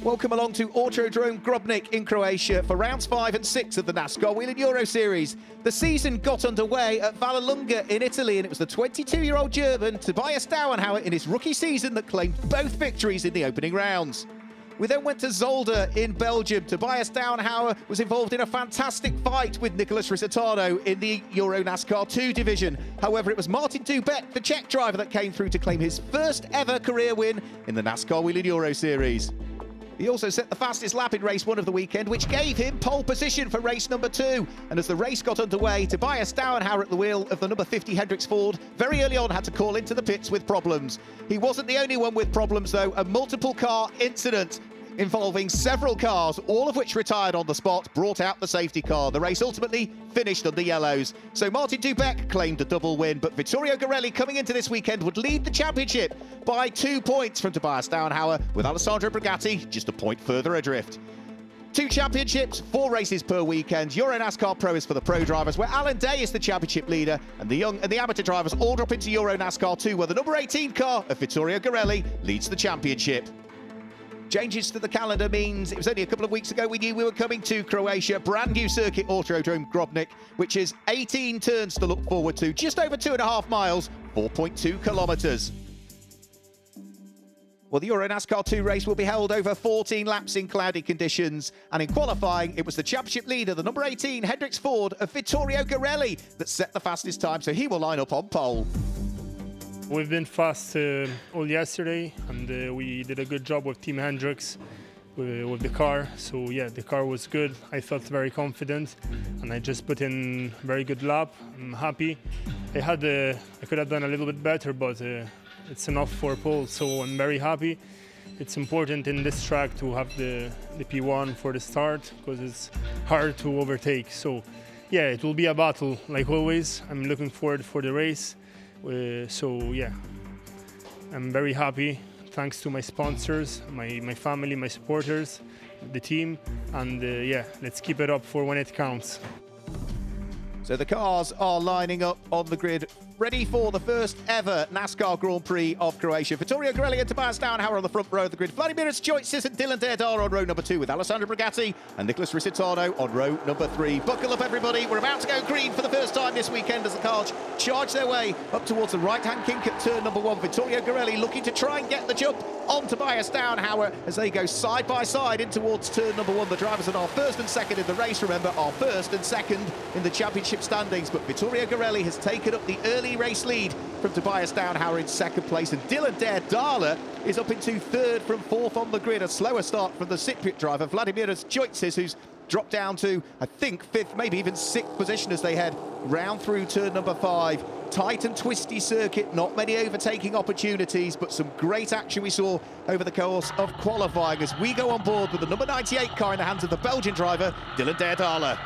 Welcome along to Autodrome Grobnik in Croatia for rounds 5 and 6 of the NASCAR Wheel and Euro Series. The season got underway at Vallelunga in Italy, and it was the 22-year-old German Tobias Dauenhauer in his rookie season that claimed both victories in the opening rounds. We then went to Zolder in Belgium. Tobias Dauenhauer was involved in a fantastic fight with Nicolas Risitano in the EuroNASCAR 2 division. However, it was Martin Dubek, the Czech driver, that came through to claim his first ever career win in the NASCAR Wheel and Euro Series. He also set the fastest lap in race 1 of the weekend, which gave him pole position for race number 2. And as the race got underway, Tobias Dauenhauer at the wheel of the number 50 Hendricks Ford very early on had to call into the pits with problems. He wasn't the only one with problems though. A multiple car incident involving several cars, all of which retired on the spot, brought out the safety car. The race ultimately finished on the yellows. So Martin Dubek claimed a double win, but Vittorio Garelli coming into this weekend would lead the championship by 2 points from Tobias Dauenhauer, with Alessandro Brigatti just a point further adrift. 2 championships, 4 races per weekend. EuroNASCAR Pro is for the pro drivers, where Alan Day is the championship leader, and the young and the amateur drivers all drop into EuroNASCAR 2, where the number 18 car of Vittorio Garelli leads the championship. Changes to the calendar means it was only a couple of weeks ago we knew we were coming to Croatia. Brand new circuit, Autodrome Grobnik, which is 18 turns to look forward to, just over 2.5 miles, 4.2 kilometres. Well, the EuroNASCAR 2 race will be held over 14 laps in cloudy conditions. And in qualifying, it was the championship leader, the number 18 Hendricks Ford of Vittorio Garelli, that set the fastest time, so he will line up on pole. We've been fast all yesterday, and we did a good job with Team Hendricks with the car. So yeah, the car was good. I felt very confident, and I just put in a very good lap. I'm happy. I could have done a little bit better, but it's enough for pole, so I'm very happy. It's important in this track to have the P1 for the start, because it's hard to overtake. So yeah, it will be a battle like always. I'm looking forward for the race. So yeah, I'm very happy, thanks to my sponsors, my family, my supporters, the team, and yeah, let's keep it up for when it counts. So the cars are lining up on the grid, ready for the first ever NASCAR Grand Prix of Croatia. Vittorio Garelli and Tobias Dauenhauer on the front row of the grid. Vladimir Choices and Dylan Derdar on row number 2, with Alessandro Brigatti and Nicolas Risitano on row number 3. Buckle up, everybody. We're about to go green for the first time this weekend as the cars charge their way up towards the right-hand kink at turn number 1. Vittorio Garelli looking to try and get the jump on Tobias Dauenhauer as they go side by side in towards turn number 1. The drivers that are first and second in the race, remember, are first and second in the championship standings. But Vittorio Garelli has taken up the early race lead from Tobias Dauenhauer in second place, and Dylan Derdar is up into third from 4th on the grid. A slower start from the Cypriot driver Vladimir Choices, who's dropped down to, I think, 5th, maybe even 6th position as they head round through turn number 5. Tight and twisty circuit, not many overtaking opportunities, but some great action we saw over the course of qualifying as we go on board with the number 98 car in the hands of the Belgian driver Dylan Derdar.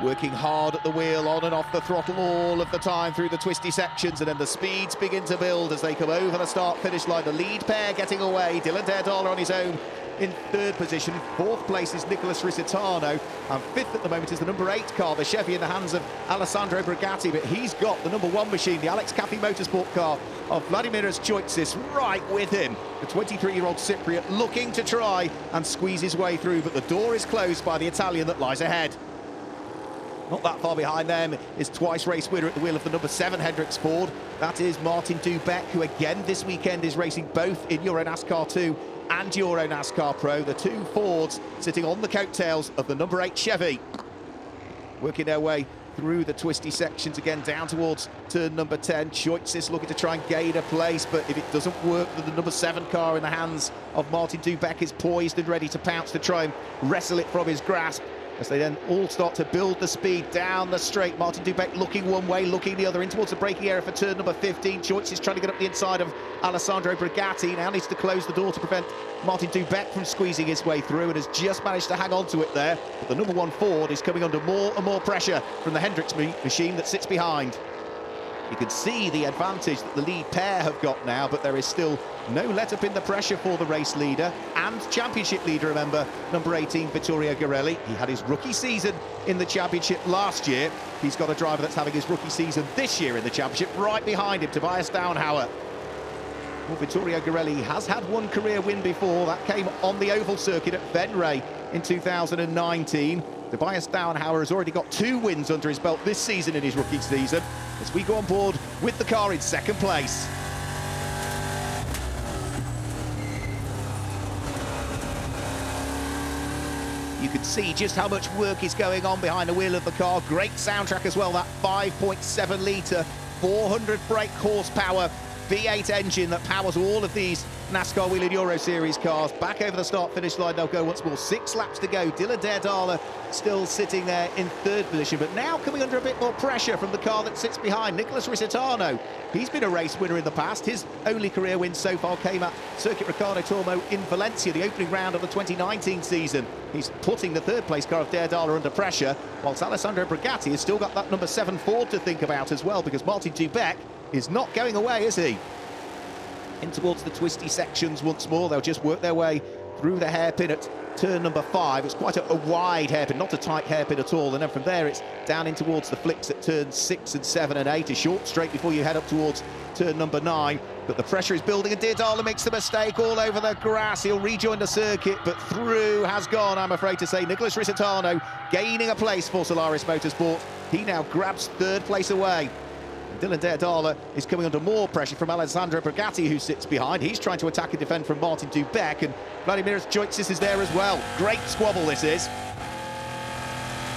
Working hard at the wheel, on and off the throttle all of the time through the twisty sections, and then the speeds begin to build as they come over the start-finish line. The lead pair getting away. Dylan Derdar on his own in 3rd position. 4th place is Nicolas Risitano, and 5th at the moment is the number 8 car, the Chevy, in the hands of Alessandro Brigatti, but he's got the number 1 machine, the Alex Caffey Motorsport car of Vladimir Choices, right with him. The 23-year-old Cypriot looking to try and squeeze his way through, but the door is closed by the Italian that lies ahead. Not that far behind them is twice race winner at the wheel of the number 7 Hendricks Ford. That is Martin Dubek, who again this weekend is racing both in EuroNASCAR 2 and EuroNASCAR Pro. The 2 Fords sitting on the coattails of the number 8 Chevy. Working their way through the twisty sections again down towards turn number 10. Choices looking to try and gain a place, but if it doesn't work, the number 7 car in the hands of Martin Dubek is poised and ready to pounce to try and wrestle it from his grasp, as they then all start to build the speed down the straight. Martin Dubek looking one way, looking the other, in towards the braking area for turn number 15. Choices trying to get up the inside of Alessandro Brigatti. Now needs to close the door to prevent Martin Dubek from squeezing his way through, and has just managed to hang on to it there. But the number 1 Ford is coming under more and more pressure from the Hendricks machine that sits behind. You can see the advantage that the lead pair have got now, but there is still no let-up in the pressure for the race leader and championship leader, remember, number 18, Vittorio Garelli. He had his rookie season in the championship last year. He's got a driver that's having his rookie season this year in the championship right behind him, Tobias Dauenhauer. Well, Vittorio Garelli has had one career win before. That came on the oval circuit at Venray in 2019. Tobias Dauenhauer has already got 2 wins under his belt this season in his rookie season, as we go on board with the car in second place. You can see just how much work is going on behind the wheel of the car. Great soundtrack as well, that 5.7 litre, 400 brake horsepower V8 engine that powers all of these NASCAR Wheel and Euro Series cars. Back over the start-finish line, they'll go once more. 6 laps to go. Dylan Daerdala still sitting there in 3rd position, but now coming under a bit more pressure from the car that sits behind. Nicholas Risitano, he's been a race winner in the past. His only career win so far came at Circuit Ricardo Tormo in Valencia, the opening round of the 2019 season. He's putting the 3rd place car of Daerdala under pressure, whilst Alessandro Brigatti has still got that number 7 Ford to think about as well, because Martin Dubeck is not going away, is he? In towards the twisty sections once more. They'll just work their way through the hairpin at turn number 5. It's quite a wide hairpin, not a tight hairpin at all. And then from there, it's down in towards the flicks at turns 6 and 7 and 8. A short straight before you head up towards turn number 9. But the pressure is building, and Daerdala makes the mistake all over the grass. He'll rejoin the circuit, but through has gone, I'm afraid to say. Nicholas Risitano gaining a place for Solaris Motorsport. He now grabs 3rd place away. Dylan Daerdala is coming under more pressure from Alessandro Brigatti, who sits behind. He's trying to attack and defend from Martin Dubeck, and Vladimir Joitsis is there as well. Great squabble this is.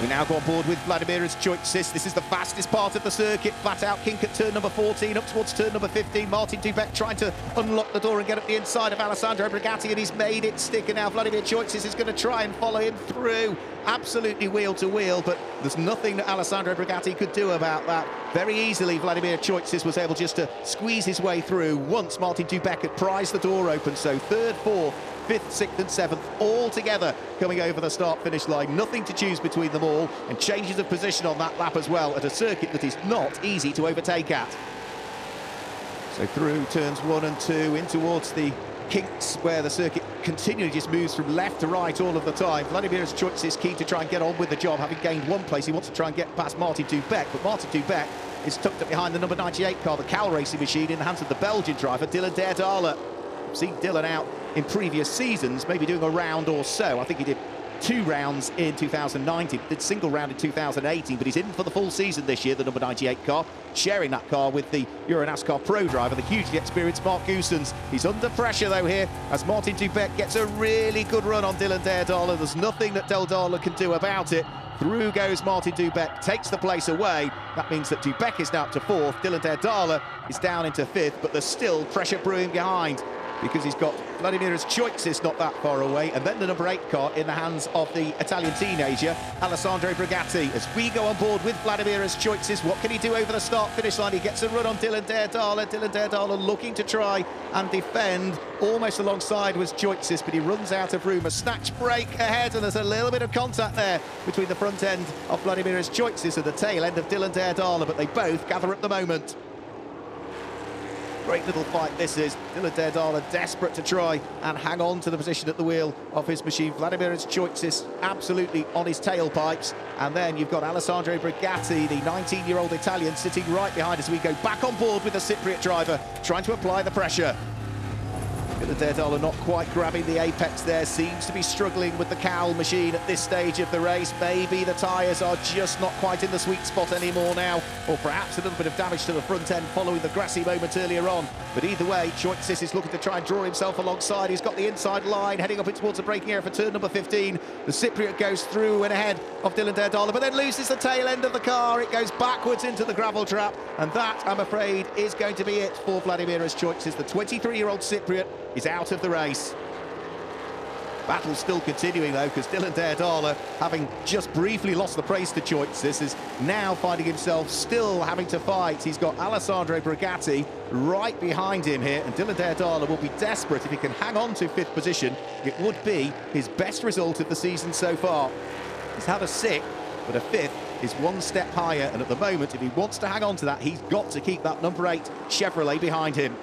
We now go on board with Vladimir Joitsis. This is the fastest part of the circuit. Flat out kink at turn number 14, up towards turn number 15. Martin Dubeck trying to unlock the door and get up the inside of Alessandro Brigatti, and he's made it stick. And now Vladimir Joitsis is going to try and follow him through. Absolutely wheel to wheel, but there's nothing that Alessandro Brigatti could do about that. Very easily, Vladimir Joitsis was able just to squeeze his way through once Martin Dubeck had prized the door open. So 3rd, 4th, 5th, 6th and 7th all together coming over the start-finish line. Nothing to choose between them all, and changes of position on that lap as well at a circuit that is not easy to overtake at. So through turns 1 and 2 in towards the kinks where the circuit continually just moves from left to right all of the time. Vladimir's choice is keen to try and get on with the job. Having gained 1 place, he wants to try and get past Martin Dubeck, but Martin Dubeck is tucked up behind the number 98 car, the Cal Racing machine, in the hands of the Belgian driver Dylan Daerdala. We've seen Dylan out in previous seasons, maybe doing a round or so. I think he did 2 rounds in 2019, did single round in 2018, but he's in for the full season this year, the number 98 car, sharing that car with the EuroNASCAR Pro driver, the hugely experienced Mark Goosens. He's under pressure though here as Martin Dubeck gets a really good run on Dylan Daerdala. There's nothing that Daerdala can do about it. Through goes Martin Dubeck, takes the place away. That means that Dubeck is now up to 4th. Dylan Daerdala is down into 5th, but there's still pressure brewing behind, because he's got Vladimir's Joitsis not that far away, and then the number 8 car in the hands of the Italian teenager, Alessandro Brigatti. As we go on board with Vladimir's Joitsis, what can he do over the start-finish line? He gets a run on Dylan Daerdala. Dylan Daerdala looking to try and defend. Almost alongside was Joitsis, but he runs out of room. A snatch break ahead, and there's a little bit of contact there between the front end of Vladimir's Joitsis and the tail end of Dylan Daerdala, but they both gather at the moment. Great little fight this is. Dylan Daerdala desperate to try and hang on to the position at the wheel of his machine. Vladimir's Joitsis absolutely on his tailpipes. And then you've got Alessandro Brigatti, the 19-year-old Italian, sitting right behind as we go back on board with the Cypriot driver, trying to apply the pressure. Dylan Daerdala not quite grabbing the apex there, seems to be struggling with the cowl machine at this stage of the race. Maybe the tyres are just not quite in the sweet spot anymore now, or perhaps a little bit of damage to the front end following the grassy moment earlier on. But either way, Joitsis is looking to try and draw himself alongside. He's got the inside line, heading up towards the braking area for turn number 15. The Cypriot goes through and ahead of Dylan Daerdala, but then loses the tail end of the car. It goes backwards into the gravel trap, and that, I'm afraid, is going to be it for Vladimir's Joitsis. The 23-year-old Cypriot is out of the race. Battle's still continuing though, because Dylan Daerdala, having just briefly lost the place to Joitsis, is now finding himself still having to fight. He's got Alessandro Brigatti right behind him here, and Dylan Daerdala will be desperate if he can hang on to 5th position. It would be his best result of the season so far. He's had a 6th, but a 5th is 1 step higher, and at the moment, if he wants to hang on to that, he's got to keep that number 8 Chevrolet behind him.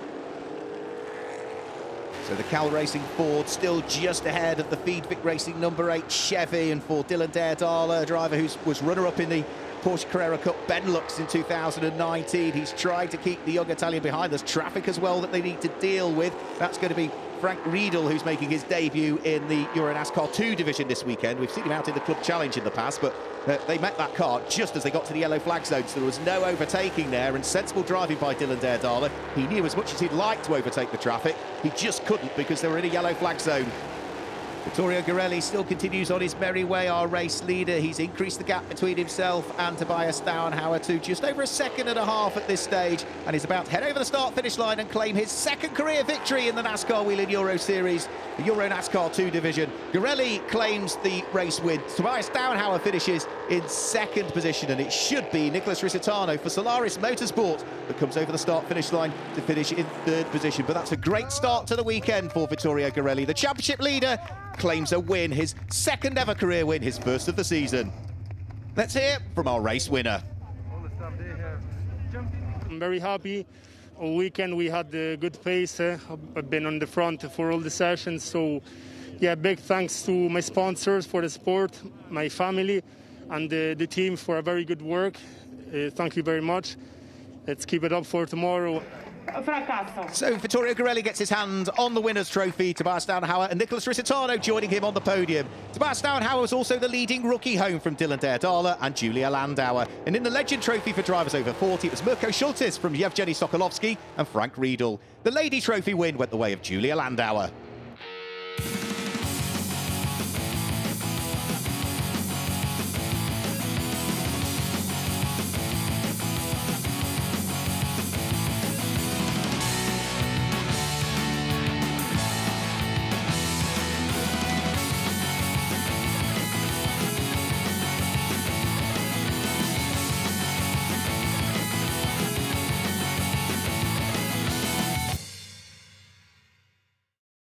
So the Cal Racing Ford still just ahead of the Feedvic Racing number 8 Chevy, and for Dylan Daerdala, a driver who was runner-up in the Porsche Carrera Cup Benelux in 2019. He's tried to keep the young Italian behind. There's traffic as well that they need to deal with. That's going to be Frank Riedel, who's making his debut in the EuroNASCAR 2 division this weekend. We've seen him out in the Club Challenge in the past, but they met that car just as they got to the yellow flag zone, so there was no overtaking there, and sensible driving by Dylan Derdala. He knew as much as he'd like to overtake the traffic, he just couldn't because they were in a yellow flag zone. Vittorio Garelli still continues on his merry way, our race leader. He's increased the gap between himself and Tobias Stauenhauer to just over a second and a half at this stage, and he's about to head over the start-finish line and claim his second career victory in the NASCAR Wheel in Euro Series, the EuroNASCAR 2 division. Garelli claims the race win. Tobias Stauenhauer finishes in second position, and it should be Nicholas Risitano for Solaris Motorsport that comes over the start-finish line to finish in third position. But that's a great start to the weekend for Vittorio Garelli. The championship leader claims a win, his second ever career win, his first of the season. Let's hear from our race winner. I'm very happy. All weekend we had a good pace. I've been on the front for all the sessions, so yeah, big thanks to my sponsors for the support, my family and the team for a very good work. Thank you very much. Let's keep it up for tomorrow. So Vittorio Garelli gets his hand on the winner's trophy. Tobias Stauenhauer and Nicholas Risitano joining him on the podium. Tobias Stauenhauer was also the leading rookie home from Dylan Derdala and Julia Landauer. And in the Legend Trophy for drivers over 40, it was Mirko Schultis from Yevgeny Sokolovsky and Frank Riedel. The Lady Trophy win went the way of Julia Landauer.